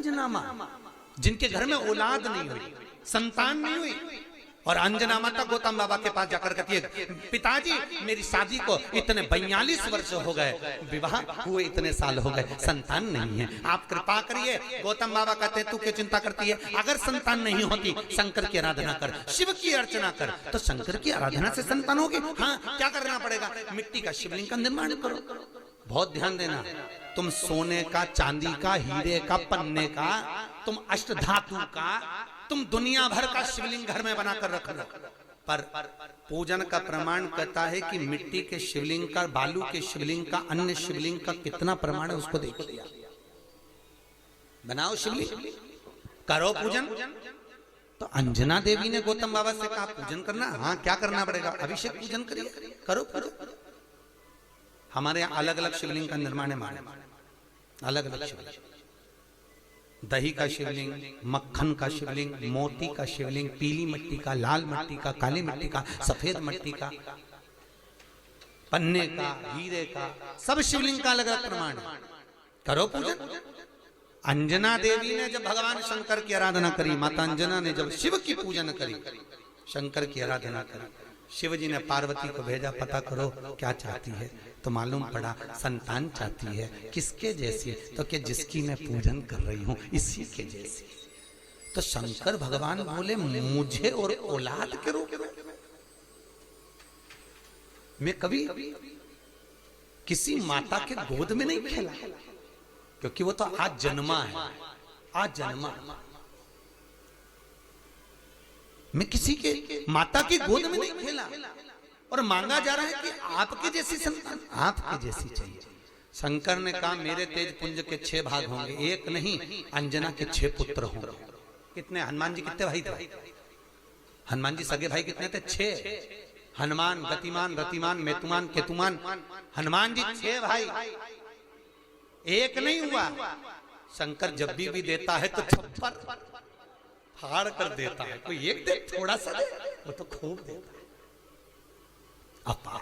अंजना माँ, जिनके घर में औलाद नहीं हुई, संतान नहीं हुई, और अंजना माता गौतम बाबा के पास जाकर कहती है, पिताजी मेरी शादी को इतने 42 वर्ष हो गए, विवाह हुए इतने साल हो गए, संतान नहीं है, आप कृपा करिए। गौतम बाबा कहते हैं, तू क्यों चिंता करती है? अगर संतान नहीं होती, शंकर की आराधना कर, शिव की अर्चना कर, तो शंकर की आराधना से संतान होगी। हाँ, क्या करना पड़ेगा? मिट्टी का शिवलिंग का निर्माण करो। बहुत ध्यान देना, तुम सोने का, चांदी का, हीरे का, पन्ने का, तुम अष्टधातु का, तुम दुनिया भर का शिवलिंग घर में बनाकर रख लो, पर पूजन का प्रमाण कहता है कि मिट्टी के शिवलिंग का, बालू के शिवलिंग का, अन्य शिवलिंग का कितना प्रमाण है उसको देख लिया। बनाओ शिवलिंग, करो पूजन। तो अंजना देवी ने गौतम बाबा से कहा पूजन करना। हाँ, क्या करना पड़ेगा? अभिषेक पूजन करिए, करो पूजन। हमारे यहाँ अलग अलग शिवलिंग का निर्माण है, अलग अलग शिवलिंग, दही का शिवलिंग, मक्खन का शिवलिंग, मोती का शिवलिंग, पीली मिट्टी का, लाल मिट्टी का, काली मिट्टी का, सफेद मिट्टी का, पन्ने का, हीरे का, सब शिवलिंग का अलग अलग प्रमाण है। करो पूजन। अंजना देवी ने जब भगवान शंकर की आराधना करी, माता अंजना ने जब शिव की पूजन करी, शंकर की आराधना करी, शिव जी ने पार्वती को भेजा, पता करो क्या चाहती है। तो मालूम पड़ा संतान चाहती है। किसके जैसी? तो कि जिसकी मैं पूजन कर रही हूं इसी के जैसी। तो शंकर भगवान बोले, मुझे और औलाद के रूप में? मैं कभी किसी माता के गोद में नहीं खेला, क्योंकि वो तो आज जन्मा है, आज जन्मा। मैं किसी के माता की गोद में नहीं खेला, और मांगा जा रहा है कि आपकी जैसी संतान, आपकी जैसी चाहिए। शंकर ने कहा, मेरे तेज पुंज के 6 भाग होंगे, एक नहीं, अंजना के 6 पुत्र होंगे। कितने? हनुमान जी कितने भाई थे? हनुमान जी सगे भाई कितने थे? 6। हनुमान, गतिमान, रतिमान, मेतुमान, केतुमान, हनुमान जी 6 भाई, एक नहीं हुआ। शंकर जब भी देता है तो छप्पर फाड़ कर देता है। कोई एक दे, थोड़ा सा दे, वो तो खूब देता है। अपा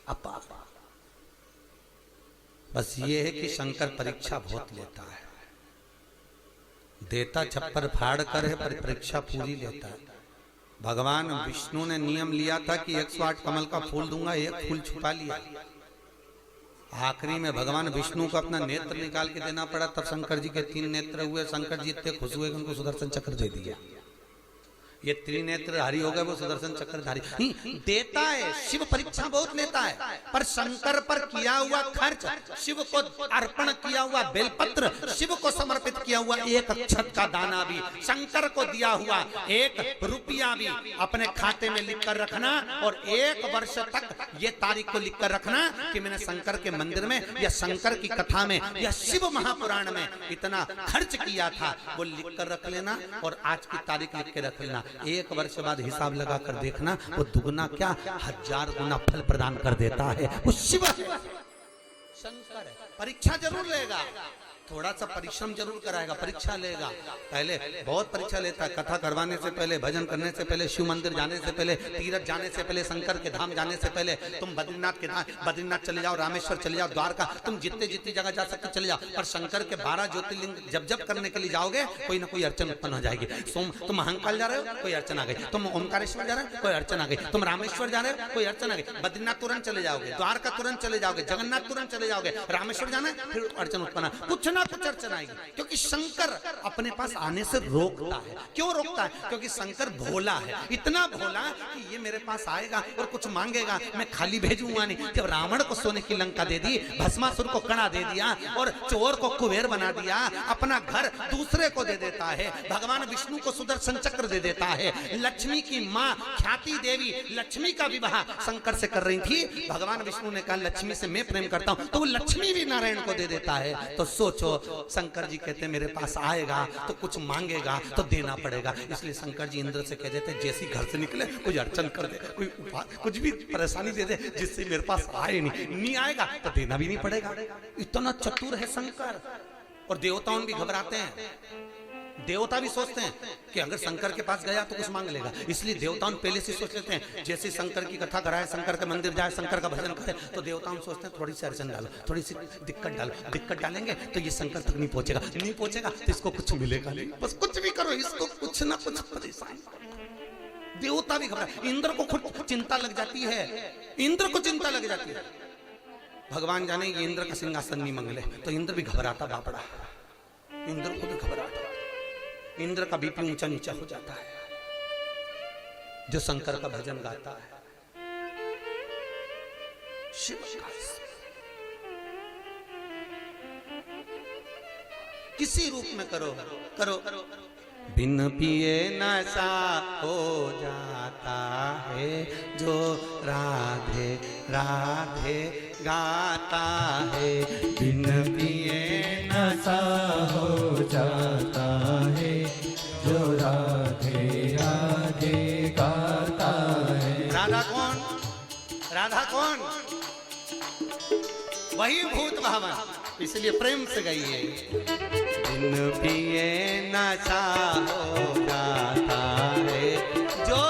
अपा बस ये है कि शंकर परीक्षा बहुत लेता है, देता छप्पर फाड़ कर है, पर परीक्षा पूरी लेता है। भगवान विष्णु ने नियम लिया था कि 108 कमल का फूल दूंगा, एक फूल छुपा लिया। आखिरी में भगवान विष्णु को अपना नेत्र निकाल के देना पड़ा, तब शंकर जी के 3 नेत्र हुए। शंकर जी इतने खुश हुए कि उनको सुदर्शन चक्र दे दिया। ये त्रिनेत्रधारी हो गए, वो सुदर्शन चक्रधारी। देता है, शिव परीक्षा बहुत लेता है, पर शंकर पर किया हुआ खर्च, शिव को अर्पण किया हुआ बेलपत्र, शिव को समर्पित किया हुआ 1 अक्षत का दाना भी, शंकर को दिया हुआ 1 रुपया भी अपने खाते में लिख कर रखना, और 1 वर्ष तक ये तारीख को लिख कर रखना कि मैंने शंकर के मंदिर में या शंकर की कथा में या शिव महापुराण में इतना खर्च किया था, वो लिख कर रख लेना, और आज की तारीख लिख के रख लेना। 1 वर्ष बाद हिसाब लगा कर देखना, वो दुगना क्या 1000 गुना फल प्रदान कर देता है। वो शिव है, शंकर है। परीक्षा जरूर लेगा, थोड़ा सा परिश्रम जरूर कराएगा, परीक्षा लेगा। पहले बहुत परीक्षा लेता है, कथा करवाने से पहले, भजन करने से पहले, शिव मंदिर जाने से पहले, तीर्थ जाने से पहले, शंकर के धाम जाने से पहले। तुम बद्रीनाथ के धाम, बद्रीनाथ चले जाओ, रामेश्वर चले जाओ, द्वारका, तुम जितनी जितनी जगह जा सकते चले जाओ, पर शंकर के 12 ज्योतिर्लिंग जब जब करने के लिए जाओगे, कोई ना कोई अड़चन उत्पन्न हो जाएगी। तुम महाकाल जा रहे हो, कोई अड़चन आ गई। तुम ओमकारेश्वर जा रहे हो, कोई अड़चन आ गई। तुम रामेश्वर जा रहे हो, कोई अड़चन आ गई। बद्रीनाथ तुरंत चले जाओगे, द्वारका तुरंत चले जाओगे, जगन्नाथ तुरंत चले जाओगे, रामेश्वर जाना है, फिर अड़चन उत्पन्न, कुछ ना कुछ अड़चन आएगी। क्योंकि शंकर अपने पास आने से रोकता है। क्यों रोकता है? क्योंकि शंकर भोला है, इतना भोला कि ये मेरे पास आएगा और कुछ मांगेगा, मैं खाली भेजूंगा नहीं। जब रावण को सोने की लंका दे दी, भस्मासुर को कड़ा दे दिया, और चोर को कुबेर बना दिया, अपना घर दूसरे को दे देता है। भगवान विष्णु को सुदर्शन चक्र दे देता है। लक्ष्मी की माँ ख्याति देवी लक्ष्मी का विवाह शंकर से कर रही थी। भगवान विष्णु ने कहा लक्ष्मी से मैं प्रेम करता हूं, तो वो लक्ष्मी भी नारायण को दे देता है। तो सोचो, शंकर जी कहते मेरे पास आएगा तो कुछ मांगेगा तो देना पड़ेगा। इसलिए शंकर जी इंद्र से कह देते जैसी घर से निकले कोई अड़चन कर दे, कोई कुछ भी परेशानी दे दे जिससे मेरे पास आए नहीं आएगा तो देना भी नहीं पड़ेगा। इतना चतुर है शंकर। और देवताओं भी घबराते हैं। देवता भी सोचते हैं कि अगर शंकर के पास गया तो कुछ मांग लेगा, इसलिए देवताओं पहले से सोच लेते हैं जैसे शंकर की कथा कराए, शंकर के मंदिर जाए, शंकर का भजन करे, तो देवताओं सोचते हैं थोड़ी सी अड़चन डालो, थोड़ी सी दिक्कत डालो, दिक्कत डालेंगे तो ये शंकर तक नहीं पहुंचेगा, नहीं पहुंचेगा तो इसको कुछ मिलेगा नहीं, बस कुछ भी करो इसको कुछ ना कुछ परेशान। देवता भी घबरा, इंद्र को खुद चिंता लग जाती है, इंद्र को चिंता लग जाती है, भगवान जाने ये इंद्र का सिंहासन नहीं मंगले, तो इंद्र भी घबराता बापड़ा, इंद्र को भी घबराता, इंद्र का बीपी ऊंचा नीचा हो जाता है जो शंकर का भजन गाता है। शिव का किसी रूप में करो करो, बिन पिए नशा हो जाता है जो राधे राधे गाता है, बिन पिए नशा हो जाता है जो राधे राधे गाता है। राधा कौन? राधा कौन? वही भूत भावन, इसलिए प्रेम से गाइए। बिन पिए नशा हो जाता है जो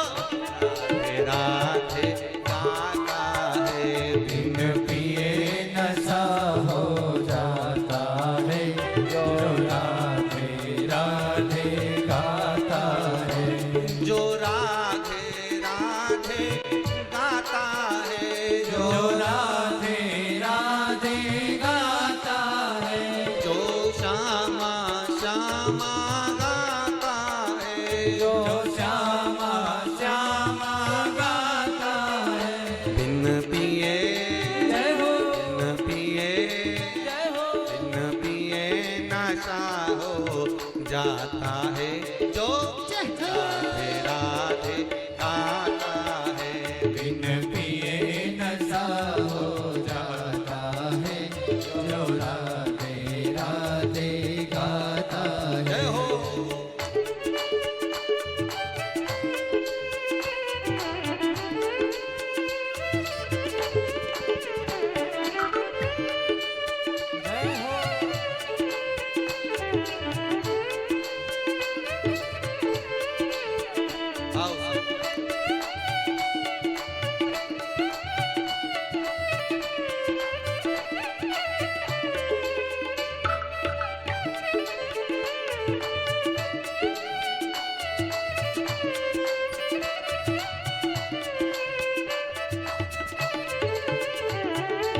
राधे राधे गाता है, बिन पिए नशा हो जाता है जो राधे राधे गाता है, जो राधे राधे गाता है, जो राधे राधे गाता है, जो श्यामा श्यामा गाता है, जो श्यामा श्यामा गाता है। बिन पिए जय हो बिन पिए जय हो बिन पिए नशा हो जाता है जो राधे राधे गाता है, बिन पिए नशा हो जाता है जो राधे राधे गाता है। जय हो। जय हो आओ।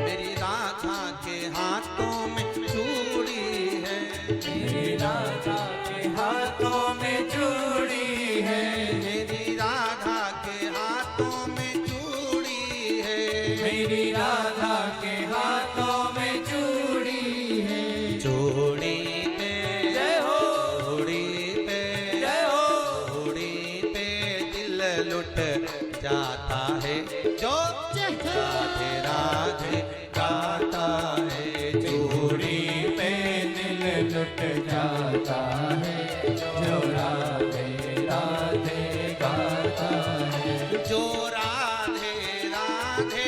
मेरी राधा के हाथों में चूड़ी है, मेरी राधा के हाथों में चूड़ी है, मेरी राधा के हाथों में चूड़ी है, मेरी राधा के हाथों में चूड़ी है। चूड़ी पे जय हो चूड़ी पे जय हो चूड़ी पे दिल लुट जाता है जो राधे राधे गाता है, चूड़ी पे दिल लुट जाता है जो राधे राधे गाता है। जो राधे राधे।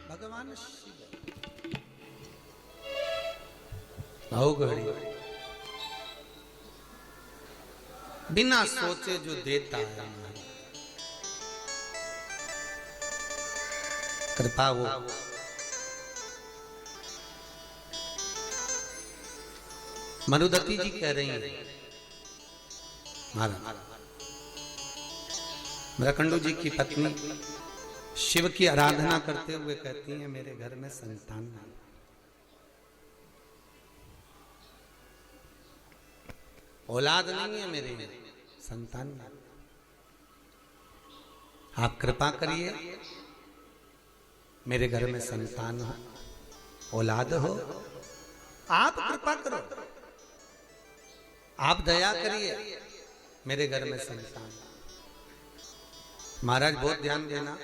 भगवान शिव आओ घड़ी बिना सोचे जो देता है, कृपा वो मनुदत्ती जी कह रही हैं महाराज, मृकंडू जी की पत्नी शिव की आराधना करते हुए कहती हैं मेरे घर में संतान नहीं, औलाद नहीं है मेरे में, संतान नहीं, आप कृपा करिए मेरे घर में संतान हो, औलाद हो, आप कृपा करो, आप दया करिए मेरे घर में संतान। महाराज बहुत ध्यान देना,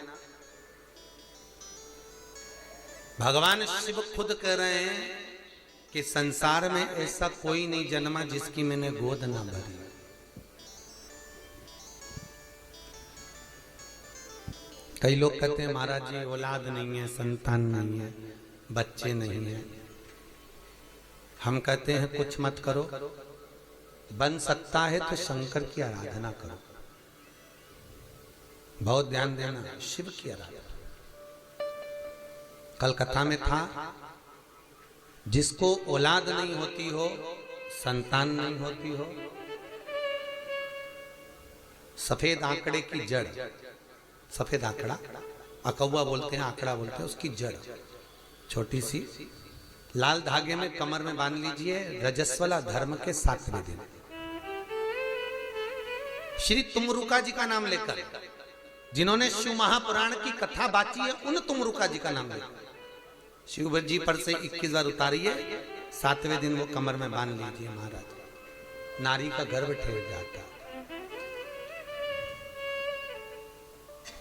भगवान शिव खुद कह रहे हैं कि संसार में ऐसा कोई नहीं जन्मा जिसकी मैंने गोद ना भरी। कई लोग कहते हैं महाराज जी औलाद नहीं है, संतान नहीं है, बच्चे नहीं है। हम कहते हैं कुछ मत करो, बन सकता है तो शंकर की आराधना करो। बहुत ध्यान देना, शिव की आराधना। कल कथा में था, जिसको औलाद नहीं होती हो, संतान नहीं होती हो, सफेद आंकड़े की जड़, सफेद आंकड़ा अकौवा बोलते हैं, आंकड़ा बोलते हैं, उसकी जड़ छोटी सी लाल धागे में कमर में बांध लीजिए। रजस्वला धर्म के 7वें दिन श्री तुमरुका जी का नाम लेकर, जिन्होंने शिव महापुराण की कथा बाची है, उन तुमरुका जी का नाम लेकर शिव जी पर से 21 बार उतारिए, 7वें दिन वो कमर में बांध लीजिए। महाराज, नारी का गर्भ ठेर जाता है।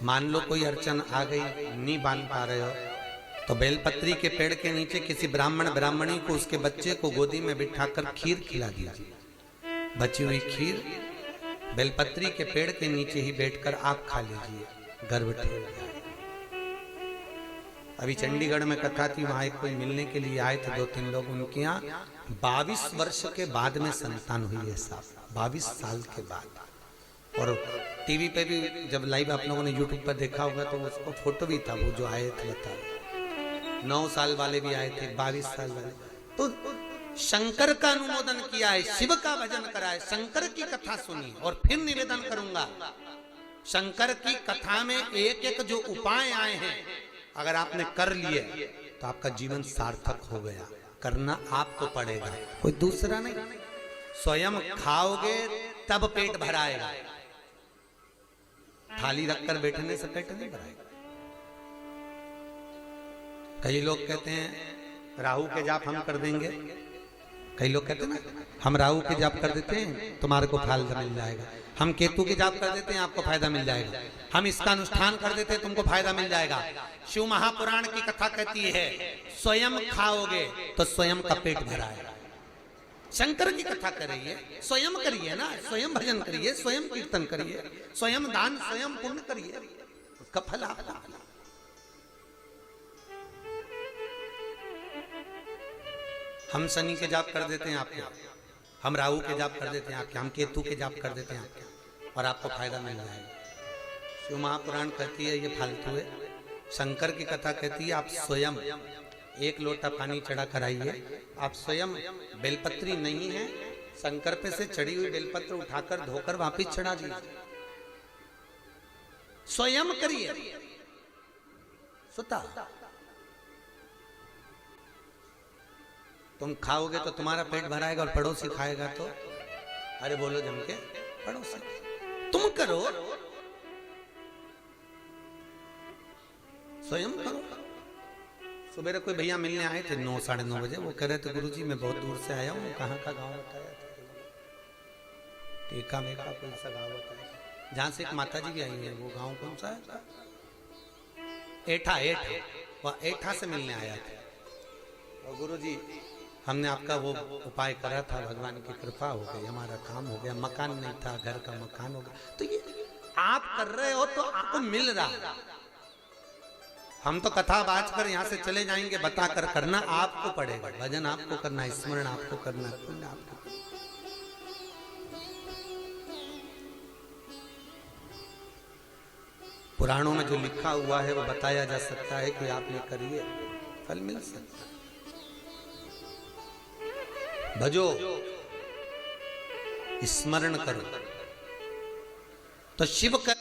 मान लो कोई अड़चन आ गई, नहीं बांध पा रहे हो, तो बेलपत्री के पेड़ के नीचे किसी ब्राह्मण ब्राह्मणी को उसके बच्चे को गोदी में बिठाकर खीर खिला दीजिए। बची हुई खीर बेलपत्री के पेड़ के नीचे ही बैठकर आप खा लीजिए, गर्भ ठेर जाए। अभी चंडीगढ़ में कथा थी, वहां एक कोई मिलने के लिए आए थे 2-3 लोग, उनके यहाँ 22 वर्ष के बाद में संतान हुई है साहब, 22 साल के बाद। और टीवी पे भी जब लाइव आप लोगों ने यूट्यूब पर देखा होगा तो उसको फोटो भी था, वो जो आए थे बता, 9 साल वाले भी आए थे, 22 साल वाले। तो शंकर का अनुमोदन किया है, शिव का भजन करा है, शंकर की कथा सुनी। और फिर निवेदन करूंगा, शंकर की कथा में एक एक जो उपाय आए हैं, अगर आपने कर लिए तो आपका जीवन सार्थक हो गया। करना आपको पड़ेगा, कोई दूसरा नहीं। स्वयं खाओगे तब पेट भराएगा, थाली रखकर बैठने से पेट नहीं भराएगा। कई लोग कहते हैं राहु के जाप हम कर देंगे, कई लोग कहते हैं ना हम राहु के जाप कर देते हैं तुम्हारे को फायदा मिल जाएगा, हम केतु के जाप कर देते हैं आपको फायदा मिल जाएगा, हम इसका अनुष्ठान कर देते हैं तुमको फायदा मिल जाएगा। शिव महापुराण की कथा कहती है स्वयं खाओगे तो स्वयं का पेट भराएगा। शंकर की कथा करिए, स्वयं करिए ना, स्वयं भजन करिए, स्वयं कीर्तन करिए, स्वयं दान, स्वयं पुण्य करिए, उसका फल आपका। हम शनि के जाप कर देते हैं आपके, हम राहु के जाप कर देते हैं आपके, हम केतु के जाप कर देते हैं आपके, और आपको फायदा मिल जाएगा। शिव महापुराण कहती है ये फालतू है। शंकर की कथा कहती है आप स्वयं 1 लोटा पानी चढ़ा कर आइए, आप स्वयं बेलपत्री नहीं है, शंकर पे से चढ़ी हुई बेलपत्र उठाकर धोकर वापिस चढ़ा दीजिए, स्वयं करिए। सुता तुम खाओगे तो तुम्हारा पेट भराएगा, और पड़ोसी खाएगा तो, अरे बोलो जम के, पड़ोसी तुम करो, स्वयं करो। सुबह कोई भैया मिलने आए थे 9 साढ़े 9 बजे, वो कह रहे थे गुरुजी मैं बहुत दूर से आया हूँ। कहाँ का गांव बताया था? टीका मेका कोई सा गांव बताया, जहाँ से एक माता जी भी आई है। वो गांव कौन सा है? एठा। वह एठा से मिलने आया था। और गुरुजी हमने आपका वो उपाय करा था, भगवान की कृपा हो गई, हमारा काम हो गया, मकान नहीं था, घर का मकान हो गया। तो ये आप कर रहे हो तो आपको मिल रहा। हम तो कथा बाज कर यहाँ से चले जाएंगे, बता कर, करना आपको पड़ेगा। भजन आपको करना, स्मरण आपको करना, पुण्य आपको। पुराणों में जो लिखा हुआ है वो बताया जा सकता है कि आपने करिए, फल मिल सकता है। भजो, स्मरण करो तो शिव का